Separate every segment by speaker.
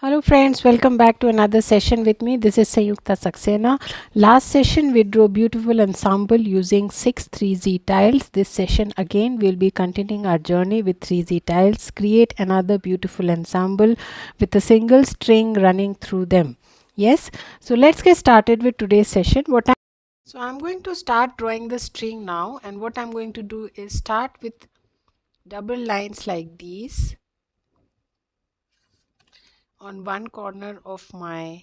Speaker 1: Hello friends, welcome back to another session with me. This is Sayukta Saxena. Last session we drew beautiful ensemble using 6 3Z tiles. This session again we'll be continuing our journey with 3Z tiles. Create another beautiful ensemble with a single string running through them. Yes, so let's get started with today's session. So I'm going to start drawing the string now, and what I'm going to do is start with double lines like these on one corner of my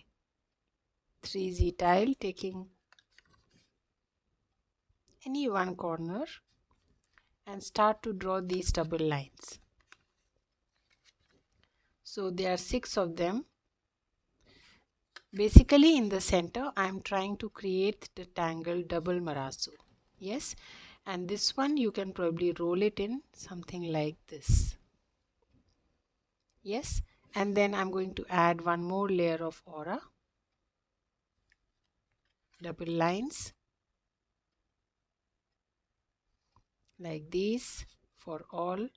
Speaker 1: 3Z tile, taking any one corner and start to draw these double lines. So there are 6 of them. Basically in the center I am trying to create the tangle double marasu. Yes, and this one you can probably roll it in something like this. Yes, and then I'm going to add one more layer of aura, double lines like these for all.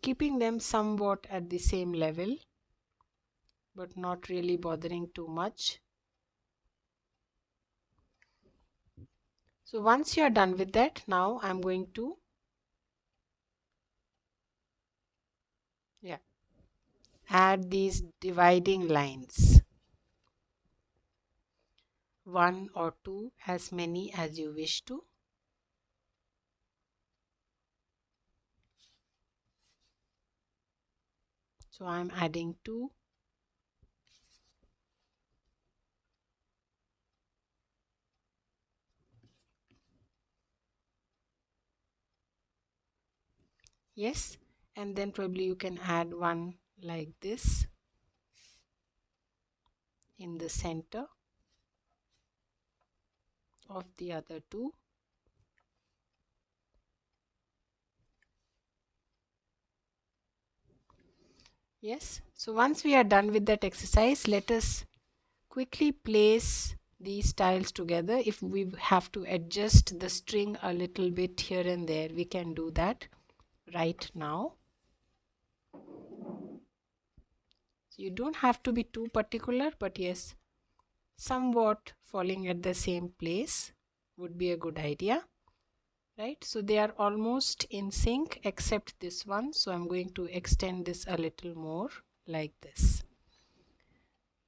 Speaker 1: Keeping them somewhat at the same level, but not really bothering too much. So once you are done with that, now I'm going to add these dividing lines, 1 or 2, as many as you wish to. So I'm adding 2. Yes, and then probably you can add one like this in the center of the other 2. Yes, so once we are done with that exercise, let us quickly place these tiles together. If we have to adjust the string a little bit here and there, we can do that right now. So you don't have to be too particular, but yes, somewhat falling at the same place would be a good idea, right? So they are almost in sync except this one, so I'm going to extend this a little more like this.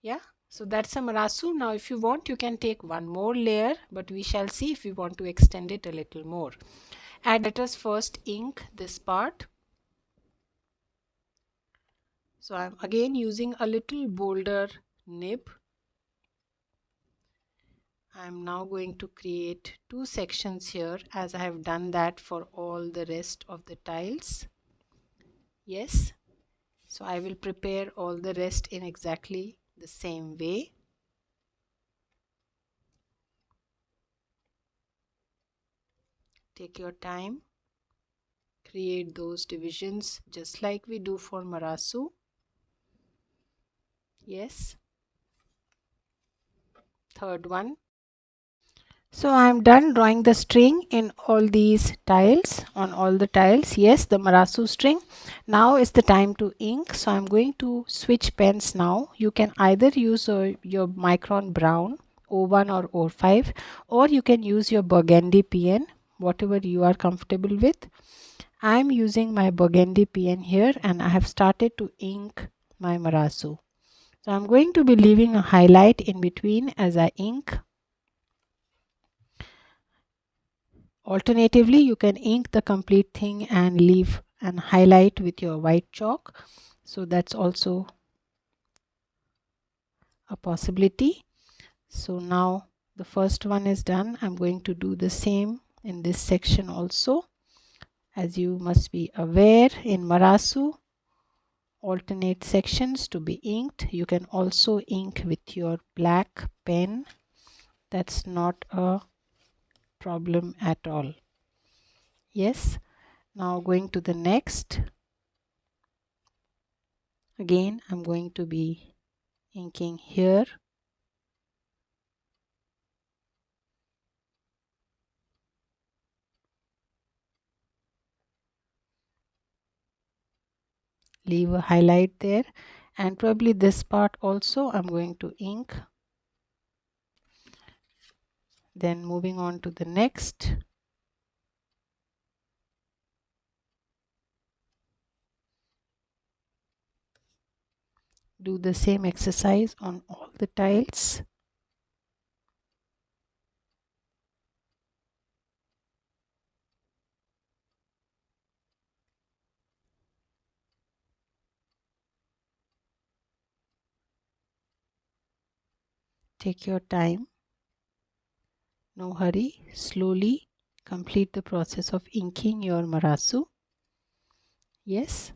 Speaker 1: Yeah, so that's a marasu. Now if you want, you can take one more layer, but we shall see if we want to extend it a little more. And let us first ink this part. So I'm again using a little bolder nib. I'm now going to create 2 sections here, as I have done that for all the rest of the tiles. Yes, so I will prepare all the rest in exactly the same way. Take your time, create those divisions just like we do for marasu. Yes, third one. So I am done drawing the string in all these tiles, on all the tiles. Yes, the marasu string. Now is the time to ink. So I'm going to switch pens now. You can either use your Micron brown O1 or O5, or you can use your burgundy pen, whatever you are comfortable with. I'm using my burgundy pen here, and I have started to ink my marasu. So I'm going to be leaving a highlight in between as I ink. Alternatively, you can ink the complete thing and leave and highlight with your white chalk. So that's also a possibility. So now the first one is done. I'm going to do the same in this section also. As you must be aware, in marasu, alternate sections to be inked. You can also ink with your black pen. That's not a problem at all. Yes, now going to the next. Again, I'm going to be inking here. leave a highlight there, and probably this part also I'm going to ink. Then moving on to the next. Do the same exercise on all the tiles. Take your time. No hurry. Slowly complete the process of inking your marasu. Yes.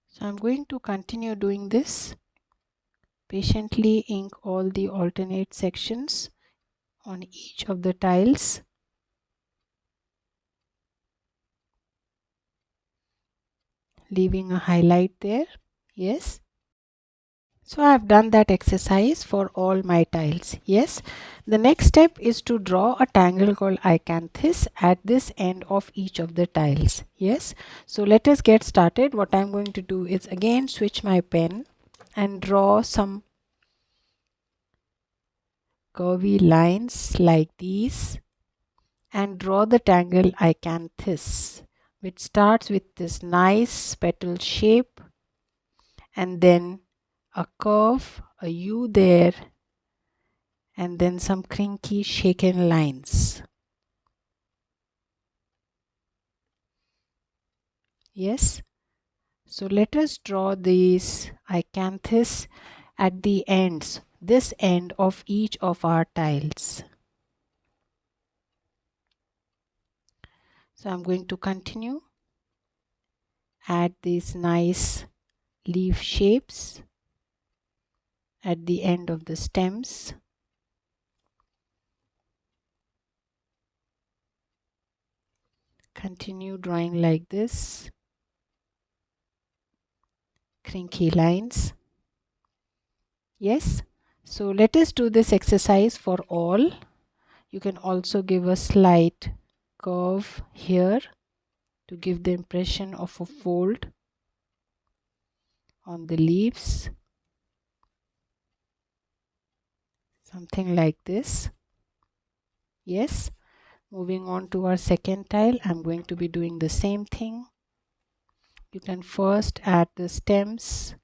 Speaker 1: So I'm going to continue doing this. Patiently ink all the alternate sections on each of the tiles. Leaving a highlight there. Yes. So I have done that exercise for all my tiles. Yes. The next step is to draw a tangle called ianthus at this end of each of the tiles. Yes. So let us get started. What I'm going to do is again switch my pen and draw some curvy lines like these, and draw the tangle ianthus, which starts with this nice petal shape and then a curve, a U there, and then some crinky shaken lines. Yes. So let us draw these ianthus at the ends, this end of each of our tiles. So I'm going to continue. Add these nice leaf shapes at the end of the stems. Continue drawing like this. Crinky lines. Yes. So let us do this exercise for all. You can also give a slight curve here to give the impression of a fold on the leaves. Something like this. Yes. Moving on to our second tile, I'm going to be doing the same thing. You can first add the stems,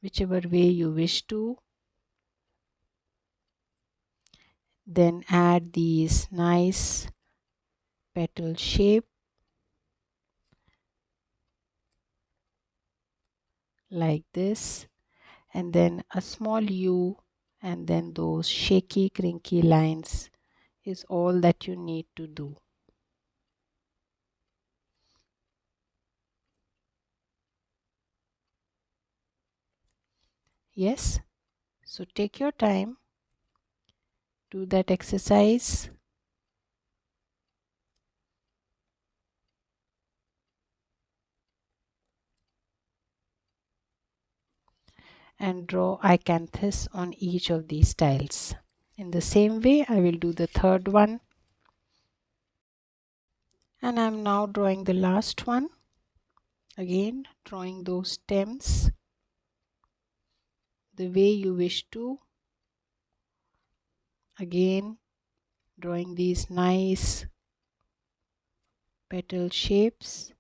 Speaker 1: whichever way you wish to. Then add these nice petal shape like this, and then a small U, and then those shaky crinky lines is all that you need to do. Yes. So take your time, do that exercise. And draw ianthus on each of these tiles. In the same way, I will do the third one. And I'm now drawing the last one. Again, drawing those stems the way you wish to. Again, drawing these nice petal shapes.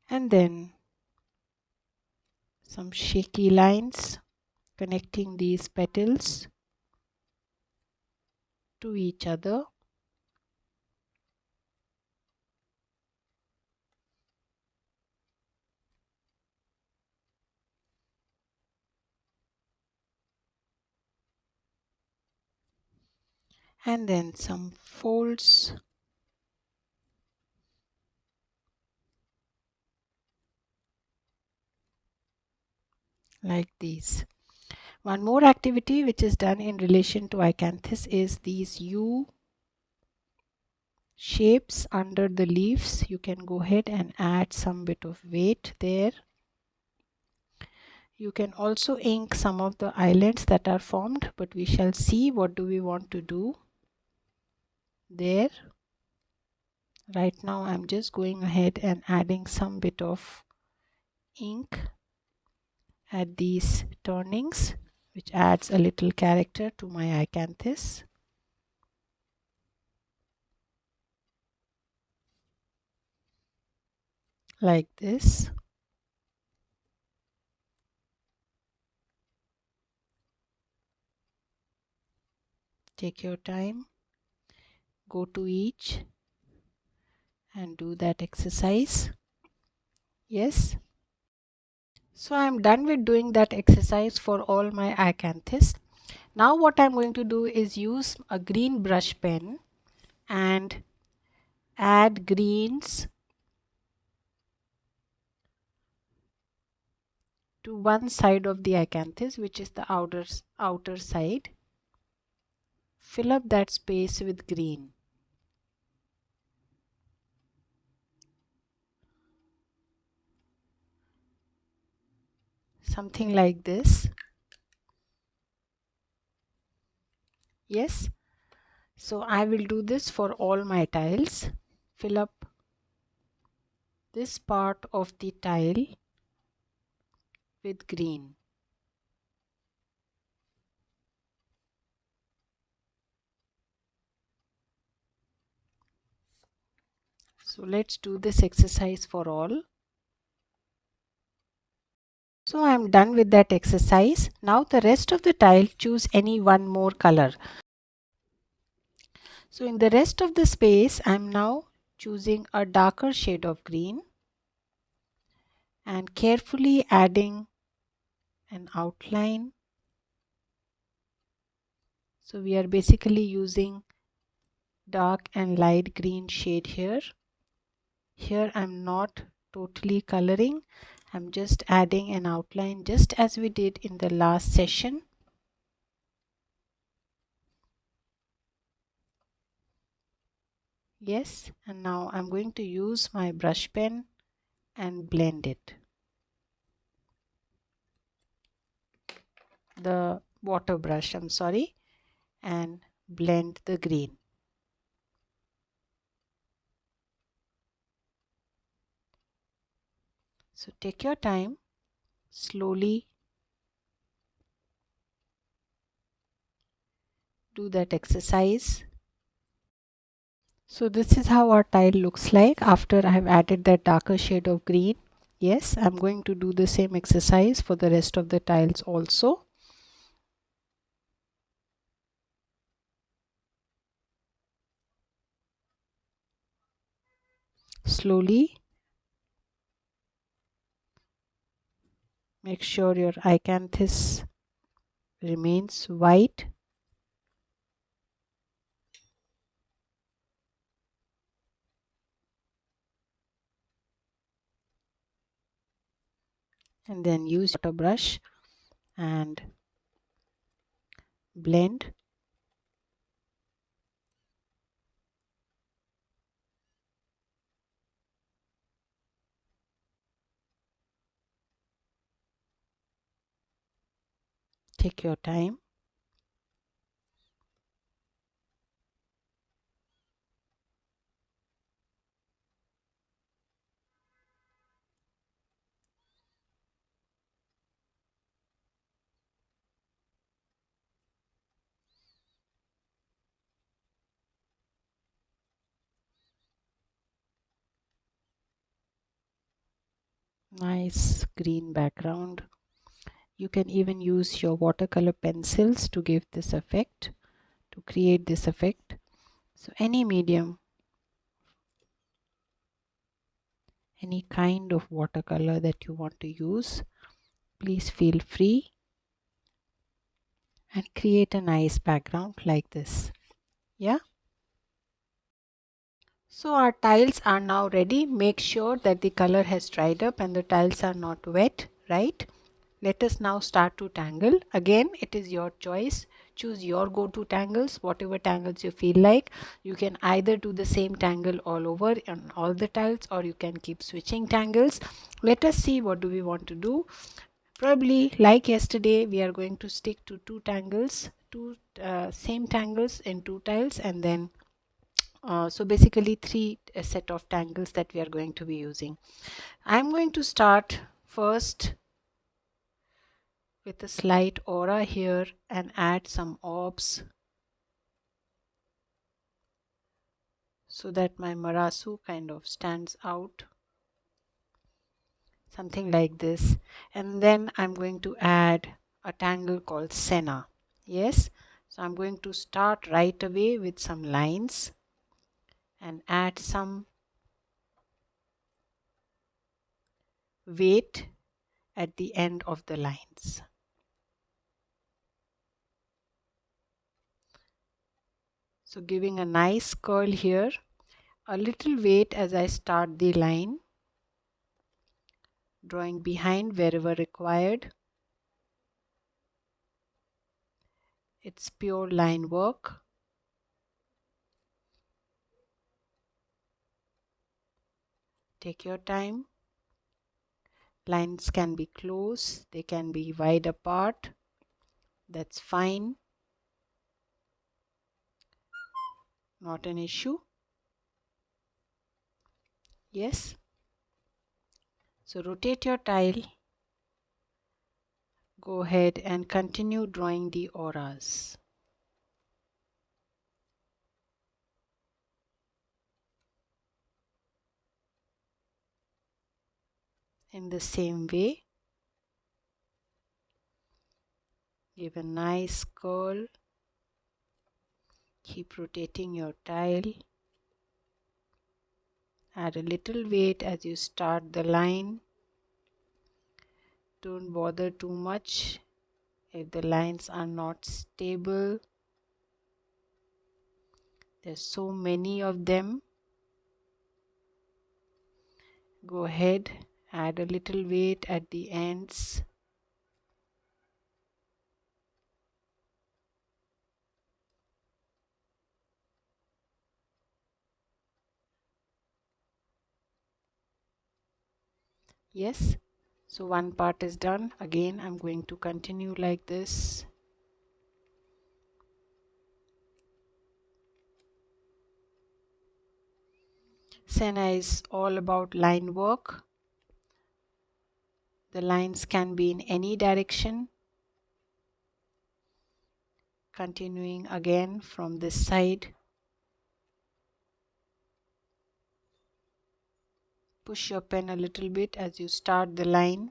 Speaker 1: And then some shaky lines connecting these petals to each other. And then some folds like these. One more activity which is done in relation to ianthus is these U shapes under the leaves. You can go ahead and add some bit of weight there. You can also ink some of the islands that are formed, but we shall see what do we want to do there. Right now I'm just going ahead and adding some bit of ink at these turnings, which adds a little character to my ianthus. Like this. Take your time, go to each and do that exercise. Yes. So I'm done with doing that exercise for all my ianthus. Now what I'm going to do is use a green brush pen and add greens to one side of the ianthus, which is the outer side. Fill up that space with green. Something like this. Yes. So I will do this for all my tiles. Fill up this part of the tile with green. So let's do this exercise for all. So I am done with that exercise. Now the rest of the tile, choose any one more color. So in the rest of the space, I am now choosing a darker shade of green and carefully adding an outline. So we are basically using dark and light green shade here. Here I'm not totally coloring. I'm just adding an outline just as we did in the last session. Yes, and now I'm going to use my brush pen and blend it. The water brush, I'm sorry, and blend the green. So take your time, slowly do that exercise. So this is how our tile looks like after I have added that darker shade of green. Yes, I'm going to do the same exercise for the rest of the tiles also. Slowly make sure your ianthus remains white. And then use water brush and blend. Take your time. Nice green background. You can even use your watercolor pencils to give this effect, to create this effect. So any medium, any kind of watercolor that you want to use, please feel free and create a nice background like this. Yeah. So our tiles are now ready. Make sure that the color has dried up and the tiles are not wet, right? Let us now start to tangle. Again, it is your choice. Choose your go-to tangles, whatever tangles you feel like. You can either do the same tangle all over on all the tiles, or you can keep switching tangles. Let us see what do we want to do. Probably like yesterday, we are going to stick to two tangles, two same tangles in two tiles, and then so basically three set of tangles that we are going to be using. I'm going to start first with a slight aura here and add some orbs so that my marasu kind of stands out, something like this. And then I'm going to add a tangle called sena. Yes, so I'm going to start right away with some lines and add some weight at the end of the lines. So giving a nice curl here, a little weight as I start the line, drawing behind wherever required. It's pure line work. Take your time. Lines can be close, they can be wide apart. That's fine. Not an issue. Yes. So rotate your tile. Go ahead and continue drawing the auras. In the same way, give a nice curl. Keep rotating your tile. Add a little weight as you start the line. Don't bother too much if the lines are not stable. There's so many of them. Go ahead, add a little weight at the ends. Yes, so one part is done. Again, I'm going to continue like this. Sena is all about line work. The lines can be in any direction. Continuing again from this side. Push your pen a little bit as you start the line.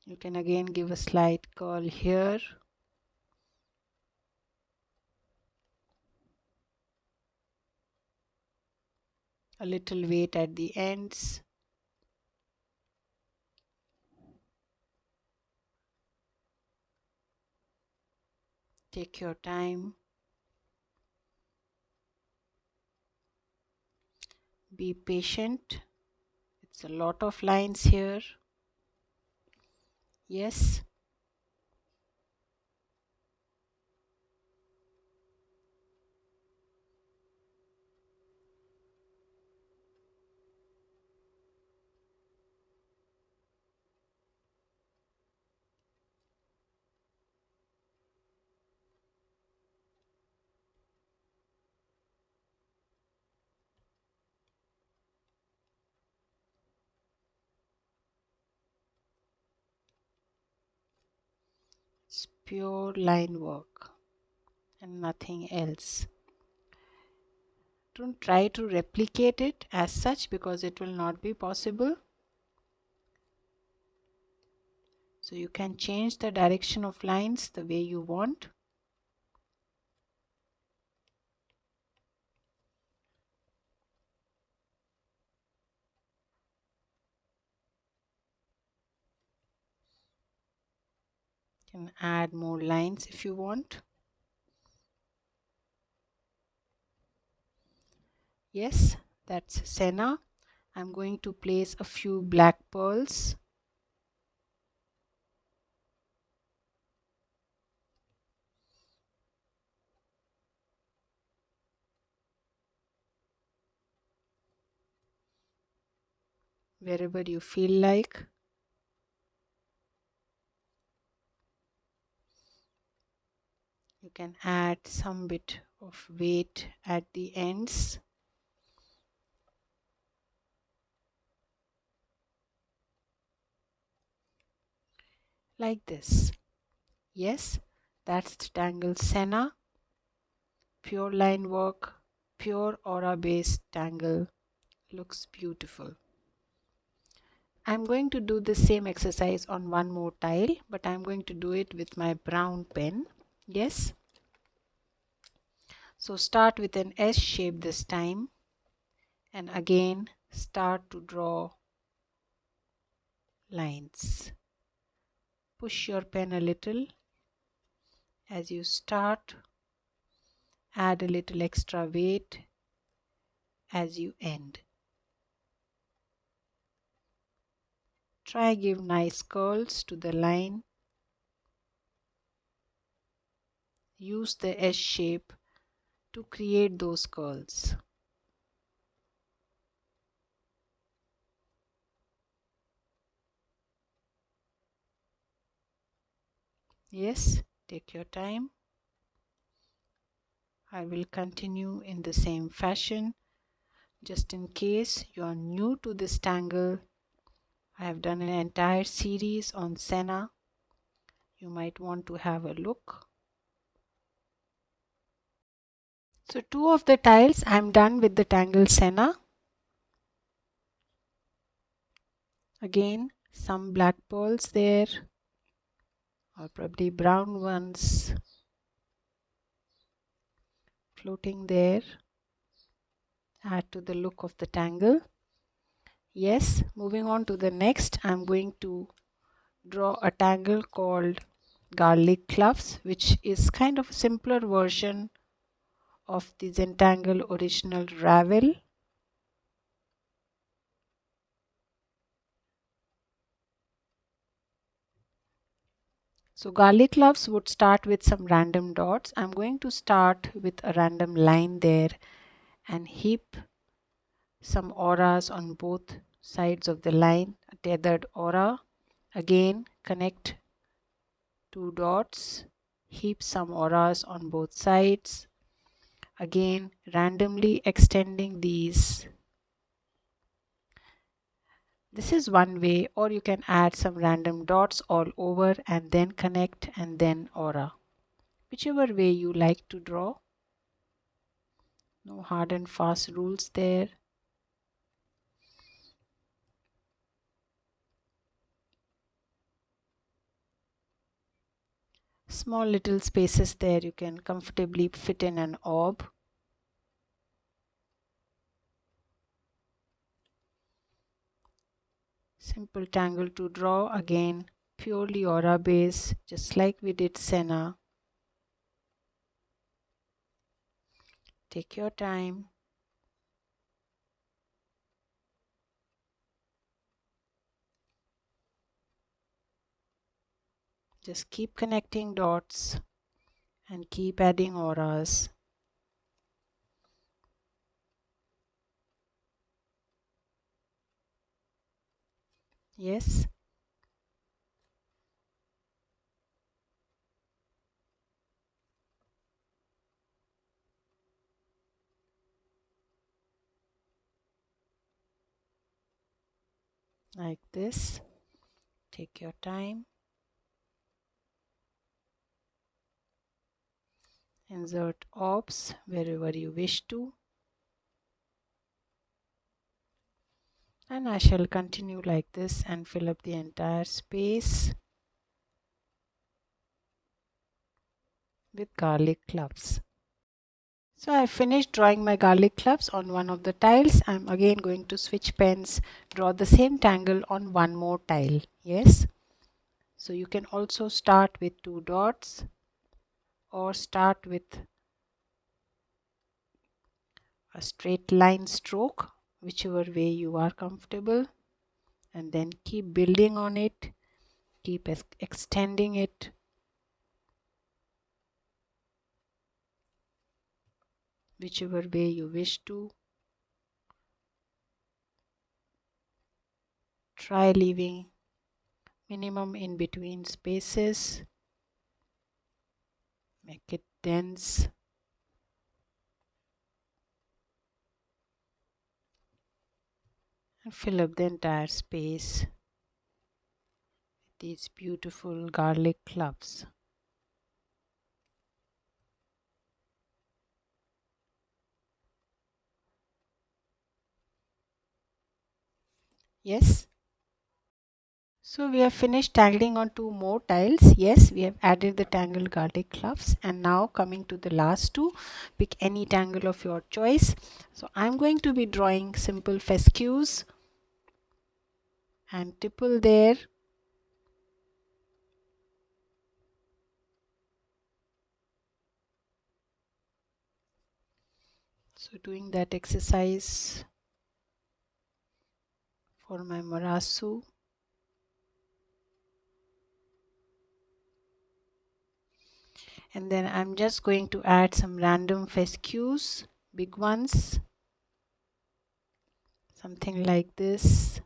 Speaker 1: You can again give a slight curl here. A little weight at the ends. Take your time. Be patient. It's a lot of lines here. Yes. It's pure line work and nothing else. Don't try to replicate it as such because it will not be possible. So you can change the direction of lines the way you want. You can add more lines if you want. Yes, that's sena. I'm going to place a few black pearls. Wherever you feel like. You can add some bit of weight at the ends. Like this. Yes, that's the Tangle Sena. Pure line work, pure aura based tangle. Looks beautiful. I'm going to do the same exercise on one more tile, but I'm going to do it with my brown pen. Yes. So start with an S shape this time, and again start to draw lines. Push your pen a little as you start. Add a little extra weight as you end. Try give nice curls to the line. Use the S shape to create those curls. Yes, take your time. I will continue in the same fashion. Just in case you are new to this tangle, I have done an entire series on sena. You might want to have a look. So two of the tiles I am done with the tangle sena. Again, some black pearls there, or probably brown ones floating there. Add to the look of the tangle. Yes, moving on to the next, I'm going to draw a tangle called garlic cloves, which is kind of a simpler version of the Zentangle original ravel. So garlic cloves would start with some random dots. I'm going to start with a random line there and heap some auras on both sides of the line, a tethered aura. Again, connect two dots, heap some auras on both sides. Again, randomly extending these. This is one way, or you can add some random dots all over and then connect and then aura. Whichever way you like to draw. No hard and fast rules there. Small little spaces there, you can comfortably fit in an orb. Simple tangle to draw, again purely aura base, just like we did sena. Take your time. Just keep connecting dots and keep adding auras. Yes. Like this. Take your time. Insert orbs wherever you wish to. And I shall continue like this and fill up the entire space with garlic cloves. So I finished drawing my garlic cloves on one of the tiles. I'm again going to switch pens, draw the same tangle on one more tile. Yes. So you can also start with 2 dots or start with a straight line stroke, whichever way you are comfortable, and then keep building on it, keep extending it. Whichever way you wish to. Try leaving minimum in between spaces. Make it dense. And fill up the entire space with these beautiful garlic cloves. Yes. So we have finished tangling on 2 more tiles. Yes, we have added the tangled garlic cloves, and now coming to the last 2, pick any tangle of your choice. So I'm going to be drawing simple fescues and tipple there. So doing that exercise for my marasu. And then I'm just going to add some random fescues, big ones, something like this.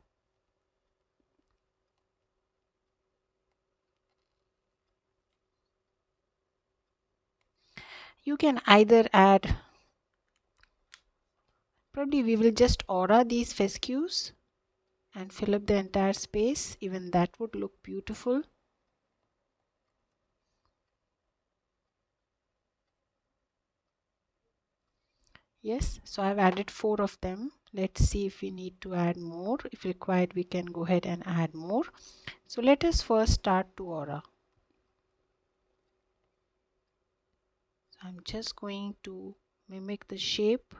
Speaker 1: You can either add, probably we will just aura these fescues and fill up the entire space. Even that would look beautiful. Yes, so I've added 4 of them. Let's see if we need to add more. If required, we can go ahead and add more. So let us first start to aura. So I'm just going to mimic the shape,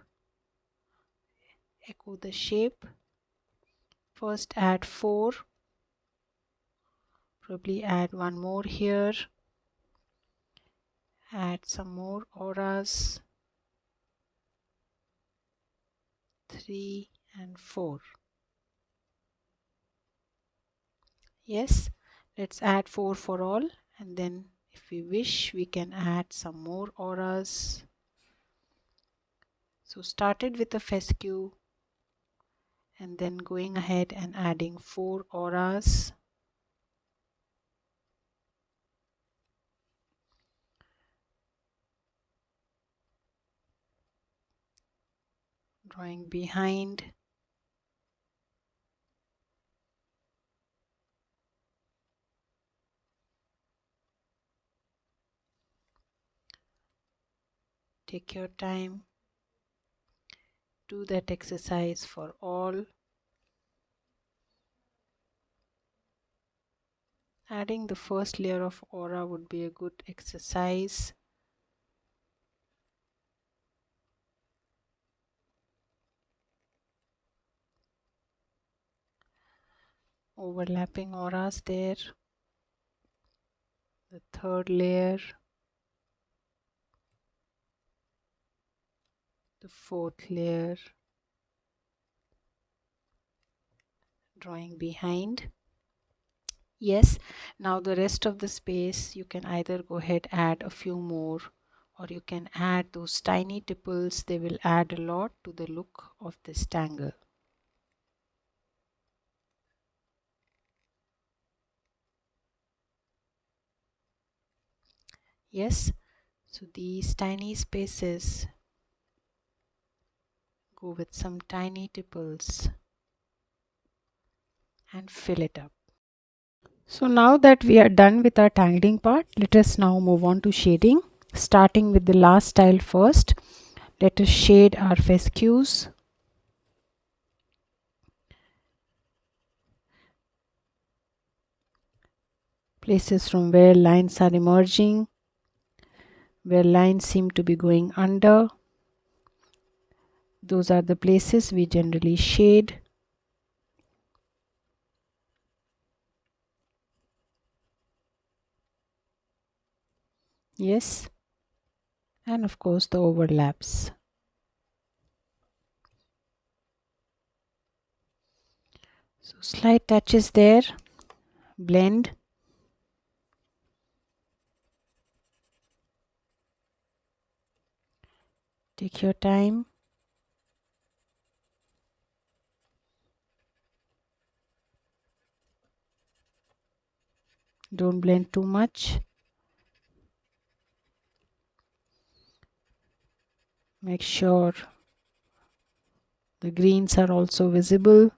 Speaker 1: echo the shape. First add 4, probably add 1 more here, add some more auras, 3 and 4. Yes, let's add 4 for all, and then if we wish we can add some more auras. So started with a fescue and then going ahead and adding 4 auras. Drawing behind. Take your time. Do that exercise for all. Adding the first layer of aura would be a good exercise. Overlapping auras there. The third layer. The fourth layer. Drawing behind. Yes, now the rest of the space you can either go ahead add a few more, or you can add those tiny tipples. They will add a lot to the look of this tangle. Yes, so these tiny spaces go with some tiny tipples and fill it up. So now that we are done with our tangling part, let us now move on to shading. Starting with the last tile first, let us shade our fescues. Places from where lines are emerging, where lines seem to be going under. Those are the places we generally shade. Yes, and of course the overlaps. So slight touches there, blend. Take your time. Don't blend too much. Make sure the greens are also visible.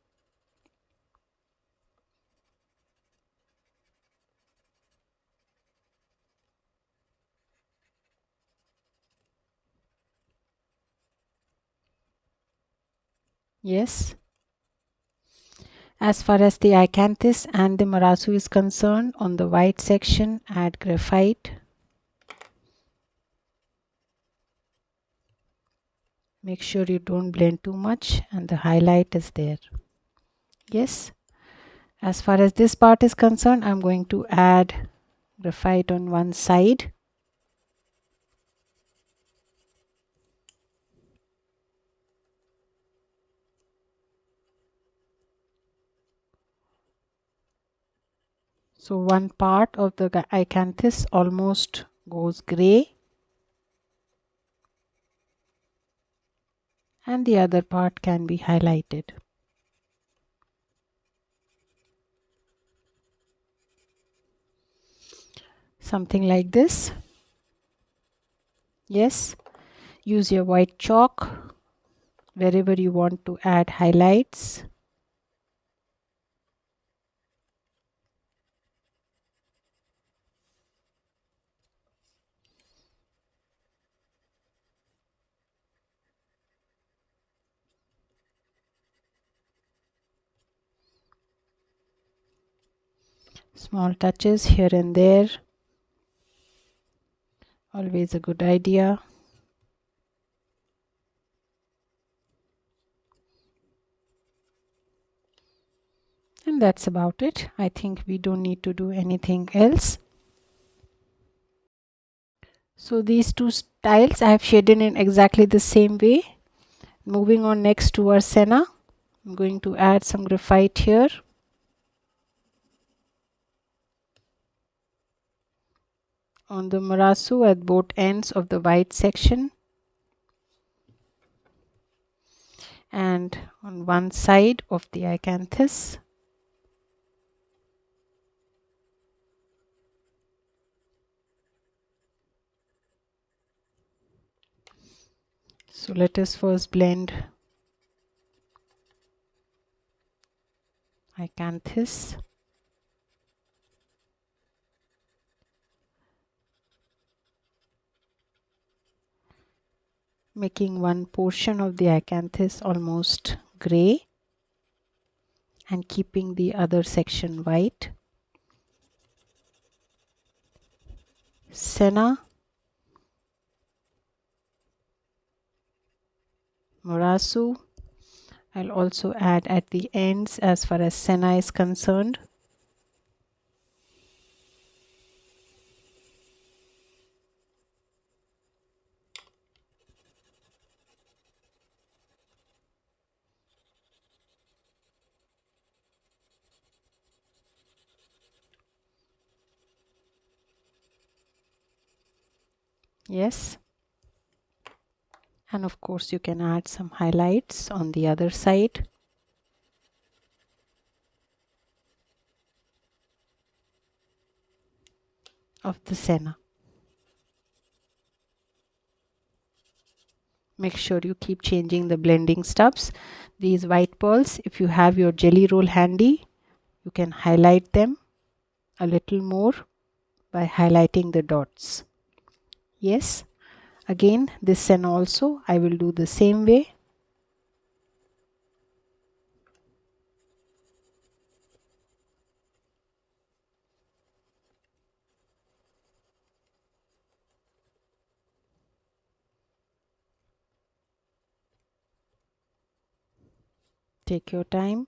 Speaker 1: Yes. As far as the ianthus and the marasu is concerned, on the white section add graphite. Make sure you don't blend too much and the highlight is there. Yes. As far as this part is concerned, I'm going to add graphite on one side. So one part of the ianthus almost goes grey and the other part can be highlighted. Something like this. Yes, use your white chalk wherever you want to add highlights. Small touches here and there. Always a good idea. And that's about it. I think we don't need to do anything else. So these two tiles I have shaded in exactly the same way. Moving on next to our sena, I'm going to add some graphite here. On the marasu at both ends of the white section. And on one side of the ianthus. So let us first blend ianthus. Making one portion of the ianthus almost grey and keeping the other section white. Sena, marasu, I'll also add at the ends as far as sena is concerned. Yes. And of course you can add some highlights on the other side. Of the sena. Make sure you keep changing the blending stubs. These white pearls, if you have your GellyRoll handy, you can highlight them a little more by highlighting the dots. Yes, again this sena also I will do the same way. Take your time.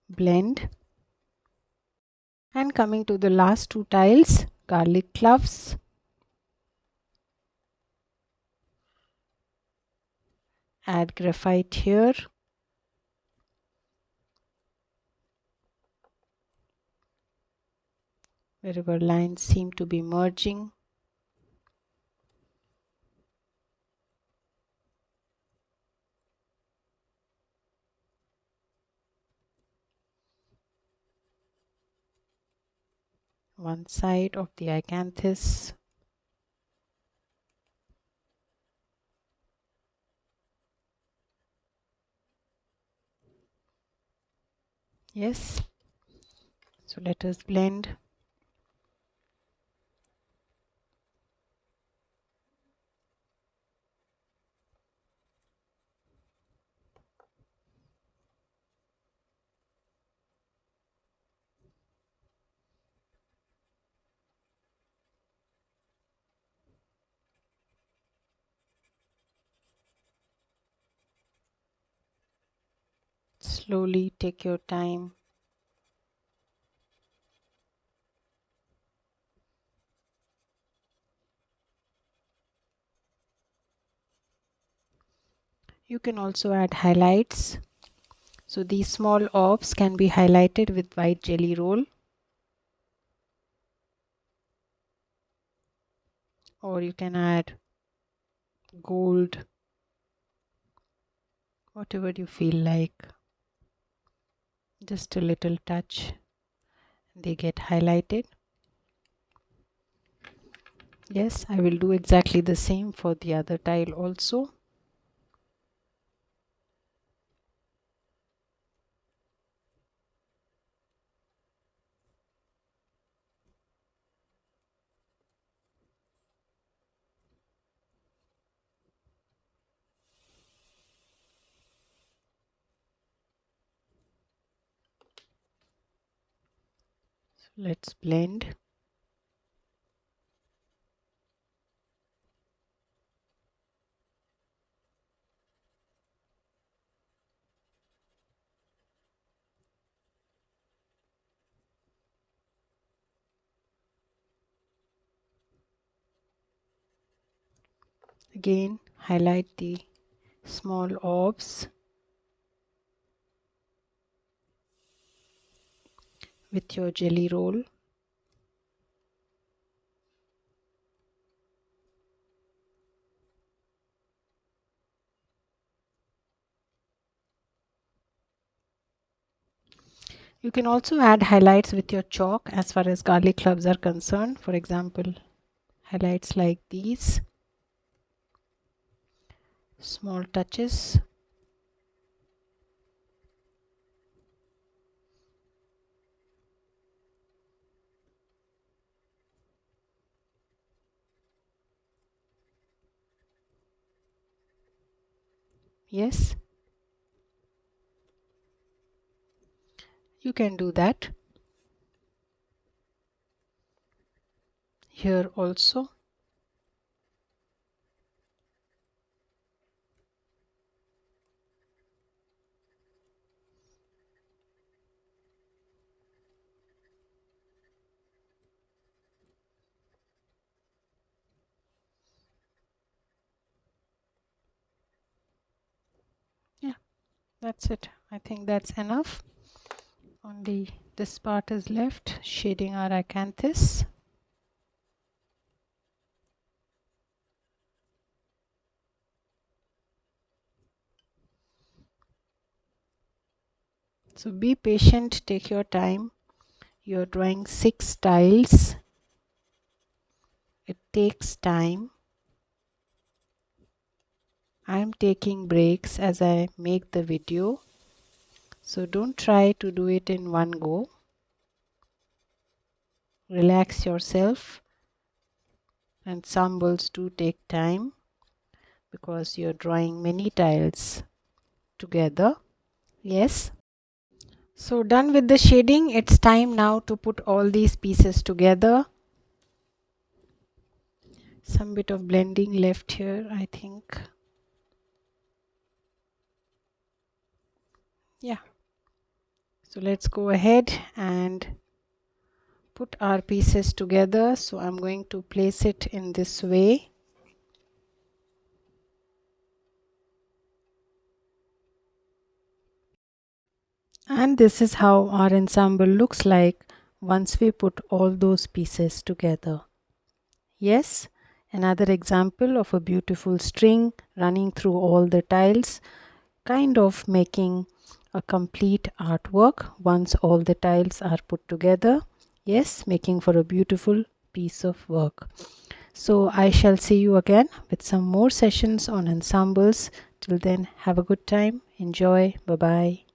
Speaker 1: blend. And coming to the last two tiles, garlic cloves. Add graphite here. Wherever lines seem to be merging. One side of the ianthus. Yes. So let us blend. Slowly take your time. You can also add highlights. So these small orbs can be highlighted with white GellyRoll, or you can add gold, whatever you feel like. Just a little touch, they get highlighted. Yes, I will do exactly the same for the other tile also. So let's blend. Again, highlight the small orbs with your GellyRoll. You can also add highlights with your chalk as far as garlic cloves are concerned. For example, highlights like these, small touches. Yes, you can do that here also. Yeah, that's it. I think that's enough. Only this part is left, shading our acanthus. So be patient, take your time. You're drawing 6 tiles. It takes time. I'm taking breaks as I make the video. So don't try to do it in one go. Relax yourself. Ensembles do take time because you're drawing many tiles together. Yes. So done with the shading. It's time now to put all these pieces together. Some bit of blending left here, I think. Yeah. So let's go ahead and put our pieces together. So I'm going to place it in this way. And this is how our ensemble looks like once we put all those pieces together. Yes, another example of a beautiful string running through all the tiles, kind of making a complete artwork once all the tiles are put together. Yes, making for a beautiful piece of work. So I shall see you again with some more sessions on ensembles. Till then, have a good time. Enjoy. Bye bye.